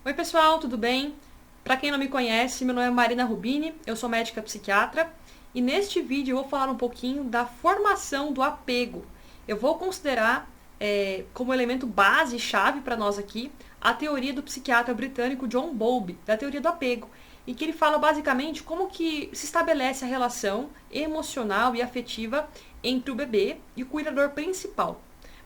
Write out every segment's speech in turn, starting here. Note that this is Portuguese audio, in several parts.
Oi pessoal, tudo bem? Para quem não me conhece, meu nome é Marina Rubini, eu sou médica psiquiatra e neste vídeo eu vou falar um pouquinho da formação do apego. Eu vou considerar como elemento base e chave para nós aqui a teoria do psiquiatra britânico John Bowlby, da teoria do apego, em que ele fala basicamente como que se estabelece a relação emocional e afetiva entre o bebê e o cuidador principal.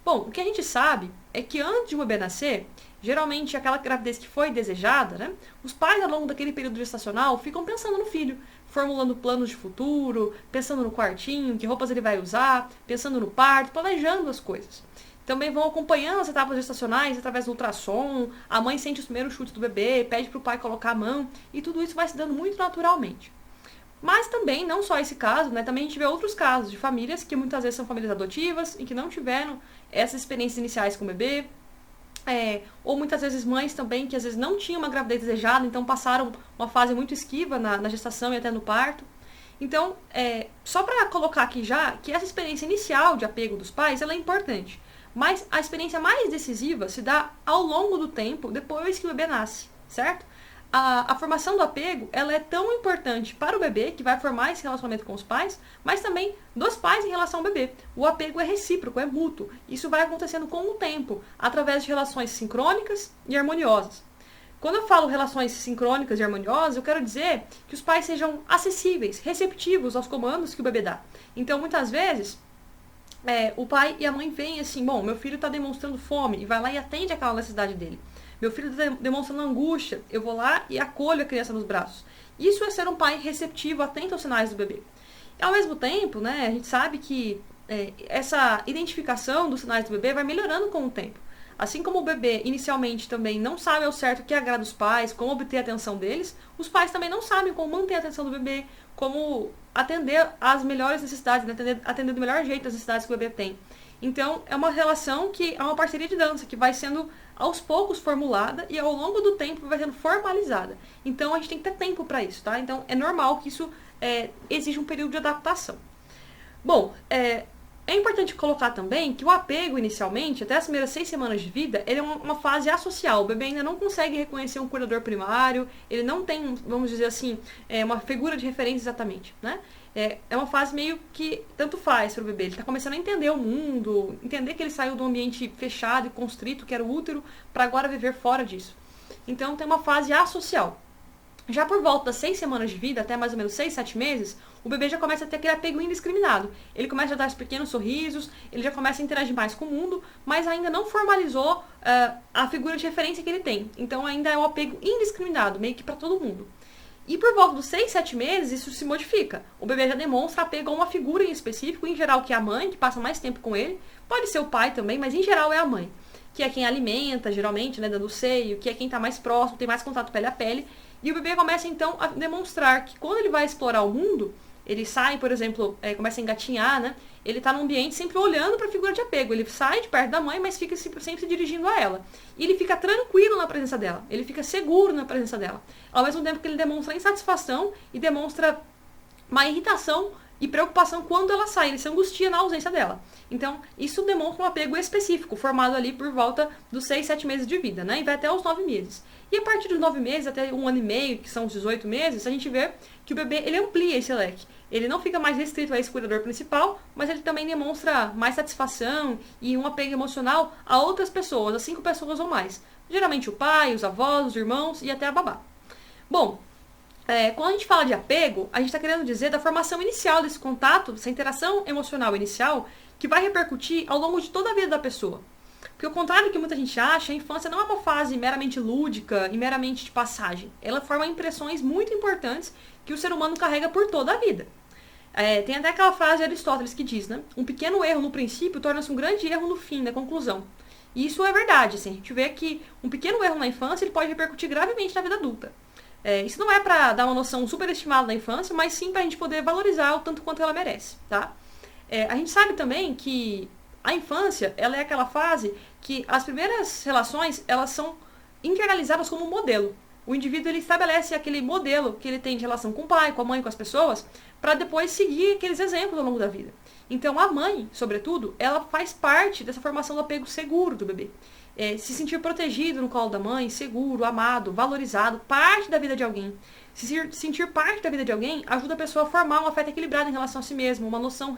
Bom, o que a gente sabe é que antes de o bebê nascer, geralmente aquela gravidez que foi desejada, né? Os pais ao longo daquele período gestacional ficam pensando no filho, formulando planos de futuro, pensando no quartinho, que roupas ele vai usar, pensando no parto, planejando as coisas. Também vão acompanhando as etapas gestacionais através do ultrassom, a mãe sente os primeiros chutes do bebê, pede para o pai colocar a mão, e tudo isso vai se dando muito naturalmente. Mas também, não só esse caso, né, também a gente vê outros casos de famílias que muitas vezes são famílias adotivas e que não tiveram essas experiências iniciais com o bebê, ou muitas vezes mães também que às vezes não tinham uma gravidez desejada, então passaram uma fase muito esquiva na gestação e até no parto. Então, só para colocar aqui já que essa experiência inicial de apego dos pais ela é importante, mas a experiência mais decisiva se dá ao longo do tempo, depois que o bebê nasce, certo? A formação do apego ela é tão importante para o bebê, que vai formar esse relacionamento com os pais, mas também dos pais em relação ao bebê. O apego é recíproco, é mútuo. Isso vai acontecendo com o tempo, através de relações sincrônicas e harmoniosas. Quando eu falo relações sincrônicas e harmoniosas, eu quero dizer que os pais sejam acessíveis, receptivos aos comandos que o bebê dá. Então, muitas vezes, o pai e a mãe veem assim, bom, meu filho está demonstrando fome, e vai lá e atende aquela necessidade dele. Meu filho está demonstrando angústia, eu vou lá e acolho a criança nos braços. Isso é ser um pai receptivo, atento aos sinais do bebê. E, ao mesmo tempo, né, a gente sabe que essa identificação dos sinais do bebê vai melhorando com o tempo. Assim como o bebê inicialmente também não sabe ao certo o que agrada os pais, como obter a atenção deles, os pais também não sabem como manter a atenção do bebê, como atender às melhores necessidades, atender do melhor jeito as necessidades que o bebê tem. Então, é uma relação que é uma parceria de dança, que vai sendo aos poucos formulada e ao longo do tempo vai sendo formalizada. Então, a gente tem que ter tempo para isso, tá? Então, é normal que isso exija um período de adaptação. Bom, é importante colocar também que o apego, inicialmente, até as primeiras 6 semanas de vida, ele é uma fase associal. O bebê ainda não consegue reconhecer um cuidador primário, ele não tem, vamos dizer assim, uma figura de referência exatamente, né? É uma fase meio que tanto faz para o bebê. Ele está começando a entender o mundo, entender que ele saiu de um ambiente fechado e constrito, que era o útero, para agora viver fora disso. Então, tem uma fase associal. Já por volta das 6 semanas de vida, até mais ou menos 6, 7 meses, o bebê já começa a ter aquele apego indiscriminado. Ele começa a dar os pequenos sorrisos, ele já começa a interagir mais com o mundo, mas ainda não formalizou a figura de referência que ele tem. Então ainda é um apego indiscriminado, meio que para todo mundo. E por volta dos 6, 7 meses, isso se modifica. O bebê já demonstra apego a uma figura em específico, em geral que é a mãe, que passa mais tempo com ele. Pode ser o pai também, mas em geral é a mãe. Que é quem alimenta, geralmente, né, dando seio, que é quem está mais próximo, tem mais contato pele a pele. E o bebê começa então a demonstrar que quando ele vai explorar o mundo, ele sai, por exemplo, começa a engatinhar, né? Ele está num ambiente sempre olhando para a figura de apego. Ele sai de perto da mãe, mas fica sempre se dirigindo a ela. E ele fica tranquilo na presença dela. Ele fica seguro na presença dela. Ao mesmo tempo que ele demonstra insatisfação e demonstra uma irritação e preocupação quando ela sai. Ele se angustia na ausência dela. Então, isso demonstra um apego específico, formado ali por volta dos 6, 7 meses de vida, né? E vai até os 9 meses. E a partir dos 9 meses, até 1 ano e meio, que são os 18 meses, a gente vê que o bebê ele amplia esse leque. Ele não fica mais restrito a esse cuidador principal, mas ele também demonstra mais satisfação e um apego emocional a outras pessoas, a 5 pessoas ou mais. Geralmente o pai, os avós, os irmãos e até a babá. Bom, quando a gente fala de apego, a gente está querendo dizer da formação inicial desse contato, dessa interação emocional inicial, que vai repercutir ao longo de toda a vida da pessoa. Porque ao contrário do que muita gente acha, a infância não é uma fase meramente lúdica e meramente de passagem. Ela forma impressões muito importantes que o ser humano carrega por toda a vida. Tem até aquela frase de Aristóteles que diz, né? Um pequeno erro no princípio torna-se um grande erro no fim, na conclusão. E isso é verdade, assim. A gente vê que um pequeno erro na infância ele pode repercutir gravemente na vida adulta. Isso não é para dar uma noção superestimada da infância, mas sim para a gente poder valorizar o tanto quanto ela merece, tá? A gente sabe também que a infância, ela é aquela fase que as primeiras relações, elas são internalizadas como um modelo. O indivíduo, ele estabelece aquele modelo que ele tem de relação com o pai, com a mãe, com as pessoas, para depois seguir aqueles exemplos ao longo da vida. Então, a mãe, sobretudo, ela faz parte dessa formação do apego seguro do bebê. Se sentir protegido no colo da mãe, seguro, amado, valorizado, parte da vida de alguém. Se sentir parte da vida de alguém ajuda a pessoa a formar um afeto equilibrado em relação a si mesmo, uma noção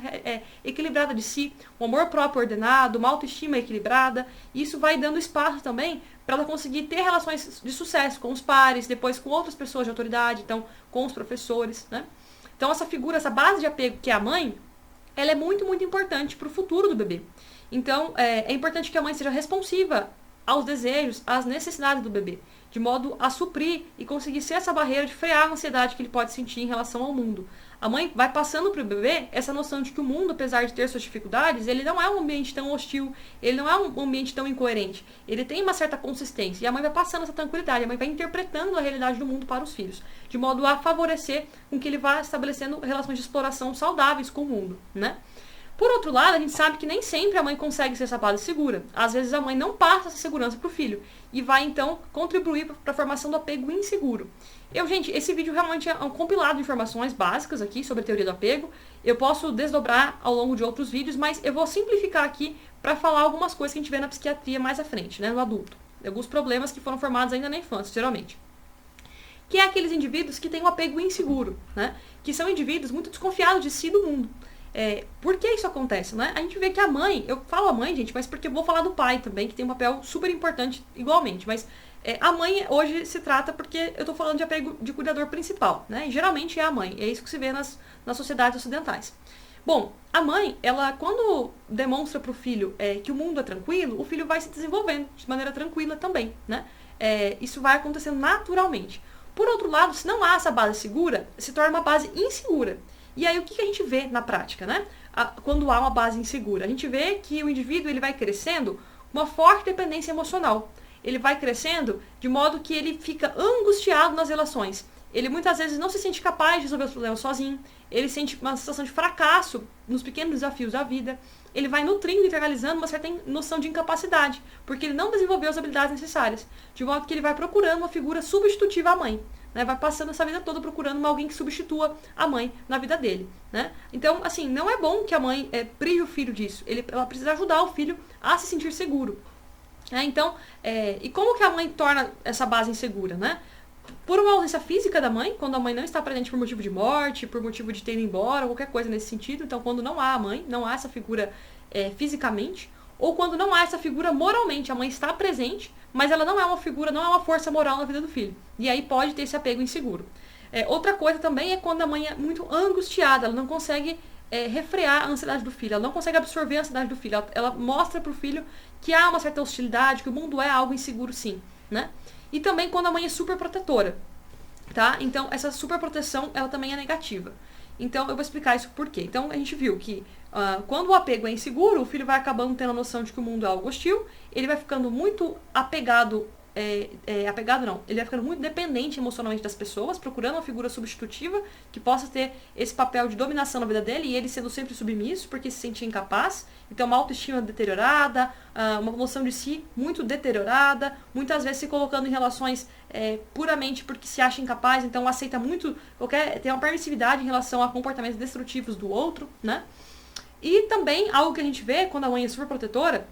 equilibrada de si, um amor próprio ordenado, uma autoestima equilibrada. E isso vai dando espaço também para ela conseguir ter relações de sucesso com os pares, depois com outras pessoas de autoridade, então com os professores, né? Então essa figura, essa base de apego que é a mãe, ela é muito, muito importante para o futuro do bebê. Então, é importante que a mãe seja responsiva aos desejos, às necessidades do bebê, de modo a suprir e conseguir ser essa barreira de frear a ansiedade que ele pode sentir em relação ao mundo. A mãe vai passando para o bebê essa noção de que o mundo, apesar de ter suas dificuldades, ele não é um ambiente tão hostil, ele não é um ambiente tão incoerente, ele tem uma certa consistência. E a mãe vai passando essa tranquilidade, a mãe vai interpretando a realidade do mundo para os filhos, de modo a favorecer com que ele vá estabelecendo relações de exploração saudáveis com o mundo, né? Por outro lado, a gente sabe que nem sempre a mãe consegue ser essa base segura. Às vezes a mãe não passa essa segurança para o filho e vai então contribuir para a formação do apego inseguro. Gente, esse vídeo realmente é um compilado de informações básicas aqui sobre a teoria do apego. Eu posso desdobrar ao longo de outros vídeos, mas eu vou simplificar aqui para falar algumas coisas que a gente vê na psiquiatria mais à frente, né, no adulto. Alguns problemas que foram formados ainda na infância, geralmente. Que é aqueles indivíduos que têm um apego inseguro, né? Que são indivíduos muito desconfiados de si e do mundo. Por que isso acontece, né? A gente vê que a mãe, eu falo a mãe, gente, mas porque eu vou falar do pai também, que tem um papel super importante igualmente, mas a mãe hoje se trata porque eu tô falando de apego de cuidador principal, né? E geralmente é a mãe, é isso que se vê nas sociedades ocidentais. Bom, a mãe, ela quando demonstra pro filho que o mundo é tranquilo, o filho vai se desenvolvendo de maneira tranquila também, né? Isso vai acontecendo naturalmente. Por outro lado, se não há essa base segura, se torna uma base insegura. E aí o que a gente vê na prática, né? Quando há uma base insegura? A gente vê que o indivíduo ele vai crescendo com uma forte dependência emocional. Ele vai crescendo de modo que ele fica angustiado nas relações. Ele muitas vezes não se sente capaz de resolver os problemas sozinho. Ele sente uma sensação de fracasso nos pequenos desafios da vida. Ele vai nutrindo, internalizando uma certa noção de incapacidade, porque ele não desenvolveu as habilidades necessárias. De modo que ele vai procurando uma figura substitutiva à mãe. Né, vai passando essa vida toda procurando alguém que substitua a mãe na vida dele. Né? Então, assim, não é bom que a mãe prive o filho disso. Ela precisa ajudar o filho a se sentir seguro. Então, e como que a mãe torna essa base insegura? Né? Por uma ausência física da mãe, quando a mãe não está presente por motivo de morte, por motivo de ter ido embora, qualquer coisa nesse sentido. Então, quando não há a mãe, não há essa figura fisicamente, ou quando não há essa figura moralmente, a mãe está presente, mas ela não é uma figura, não é uma força moral na vida do filho. E aí pode ter esse apego inseguro. Outra coisa também é quando a mãe é muito angustiada, ela não consegue refrear a ansiedade do filho, ela não consegue absorver a ansiedade do filho, ela mostra para o filho que há uma certa hostilidade, que o mundo é algo inseguro sim, né? E também quando a mãe é super protetora, tá? Então essa super proteção, ela também é negativa. Então eu vou explicar isso por quê. Então a gente viu que quando o apego é inseguro, o filho vai acabando tendo a noção de que o mundo é algo hostil, ele vai ficando muito apegado, ele vai ficando muito dependente emocionalmente das pessoas, procurando uma figura substitutiva que possa ter esse papel de dominação na vida dele, e ele sendo sempre submisso porque se sente incapaz. Então uma autoestima deteriorada, uma noção de si muito deteriorada, muitas vezes se colocando em relações puramente porque se acha incapaz, então aceita muito, tem uma permissividade em relação a comportamentos destrutivos do outro, né? E também, algo que a gente vê quando a mãe é super protetora,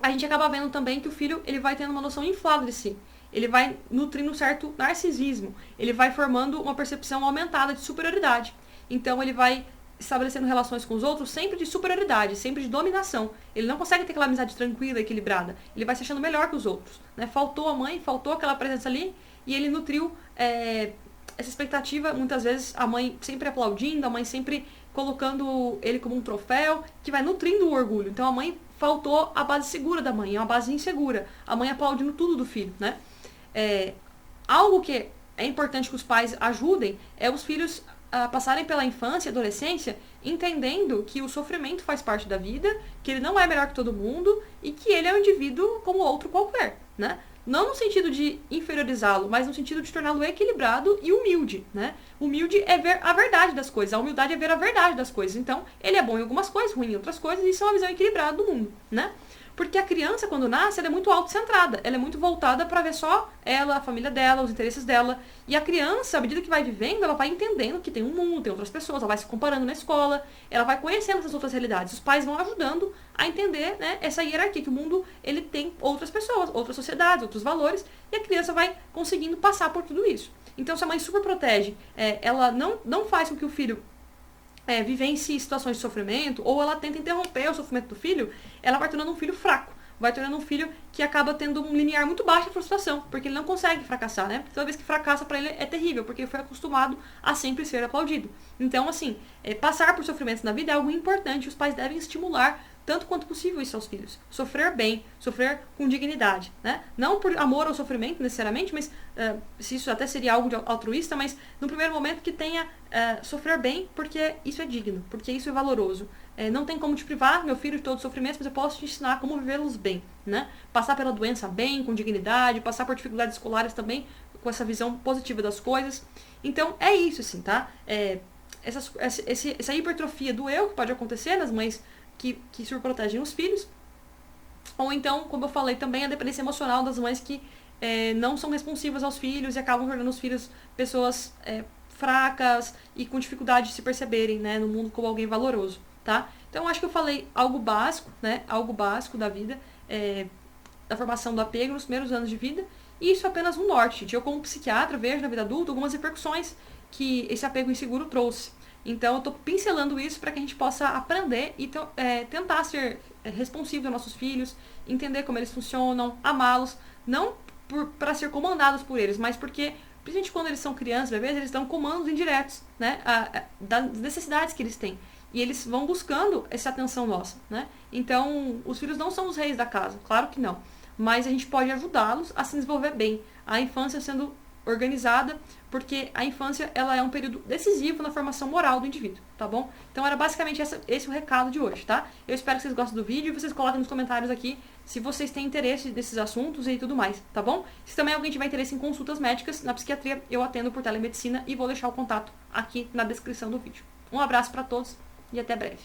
a gente acaba vendo também que o filho ele vai tendo uma noção inflada de si. Ele vai nutrindo um certo narcisismo. Ele vai formando uma percepção aumentada de superioridade. Então ele vai estabelecendo relações com os outros sempre de superioridade, sempre de dominação. Ele não consegue ter aquela amizade tranquila, equilibrada. Ele vai se achando melhor que os outros. Né? Faltou a mãe, faltou aquela presença ali, e ele nutriu essa expectativa, muitas vezes a mãe sempre aplaudindo, a mãe sempre colocando ele como um troféu, que vai nutrindo o orgulho. Então a mãe faltou a base segura da mãe, é uma base insegura. A mãe aplaudindo tudo do filho, né? Algo que é importante que os pais ajudem é os filhos a passarem pela infância e adolescência entendendo que o sofrimento faz parte da vida, que ele não é melhor que todo mundo e que ele é um indivíduo como outro qualquer, né? Não no sentido de inferiorizá-lo, mas no sentido de torná-lo equilibrado e humilde, né? Humilde é ver a verdade das coisas, a humildade é ver a verdade das coisas. Então, ele é bom em algumas coisas, ruim em outras coisas, e isso é uma visão equilibrada do mundo, né? Porque a criança, quando nasce, ela é muito autocentrada. Ela é muito voltada para ver só ela, a família dela, os interesses dela. E a criança, à medida que vai vivendo, ela vai entendendo que tem um mundo, tem outras pessoas, ela vai se comparando na escola, ela vai conhecendo essas outras realidades. Os pais vão ajudando a entender, né, essa hierarquia, que o mundo ele tem outras pessoas, outras sociedades, outros valores, e a criança vai conseguindo passar por tudo isso. Então, se a mãe super protege, ela não faz com que o filho vivencie situações de sofrimento, ou ela tenta interromper o sofrimento do filho, ela vai tornando um filho fraco. Vai tornando um filho que acaba tendo um limiar muito baixo de frustração, porque ele não consegue fracassar, né? Toda vez que fracassa pra ele é terrível, porque ele foi acostumado a sempre ser aplaudido. Então, assim, passar por sofrimentos na vida é algo importante, os pais devem estimular tanto quanto possível isso aos filhos. Sofrer bem, sofrer com dignidade, né? Não por amor ao sofrimento, necessariamente, mas se isso até seria algo de altruísta, mas no primeiro momento que tenha sofrer bem, porque isso é digno, porque isso é valoroso. Não tem como te privar, meu filho, de todos os sofrimentos, mas eu posso te ensinar como vivê-los bem, né? Passar pela doença bem, com dignidade, passar por dificuldades escolares também, com essa visão positiva das coisas. Então, é isso, assim, tá? Essa hipertrofia do eu que pode acontecer nas mães que superprotegem os filhos, ou então, como eu falei também, a dependência emocional das mães que não são responsivas aos filhos e acabam tornando os filhos pessoas fracas e com dificuldade de se perceberem, né, no mundo como alguém valoroso, tá? Então, acho que eu falei algo básico, né, algo básico da vida, da formação do apego nos primeiros anos de vida, e isso é apenas um norte, gente. Eu, como psiquiatra, vejo na vida adulta algumas repercussões que esse apego inseguro trouxe. Então, eu estou pincelando isso para que a gente possa aprender e tentar ser responsivo aos nossos filhos, entender como eles funcionam, amá-los, não para ser comandados por eles, mas porque, principalmente quando eles são crianças, bebês, eles dão comandos indiretos, né, das necessidades que eles têm. E eles vão buscando essa atenção nossa, né? Então, os filhos não são os reis da casa, claro que não. Mas a gente pode ajudá-los a se desenvolver bem. A infância sendo organizada, porque a infância ela é um período decisivo na formação moral do indivíduo, tá bom? Então era basicamente esse o recado de hoje, tá? Eu espero que vocês gostem do vídeo e vocês coloquem nos comentários aqui se vocês têm interesse nesses assuntos e tudo mais, tá bom? Se também alguém tiver interesse em consultas médicas na psiquiatria, eu atendo por telemedicina e vou deixar o contato aqui na descrição do vídeo. Um abraço para todos e até breve.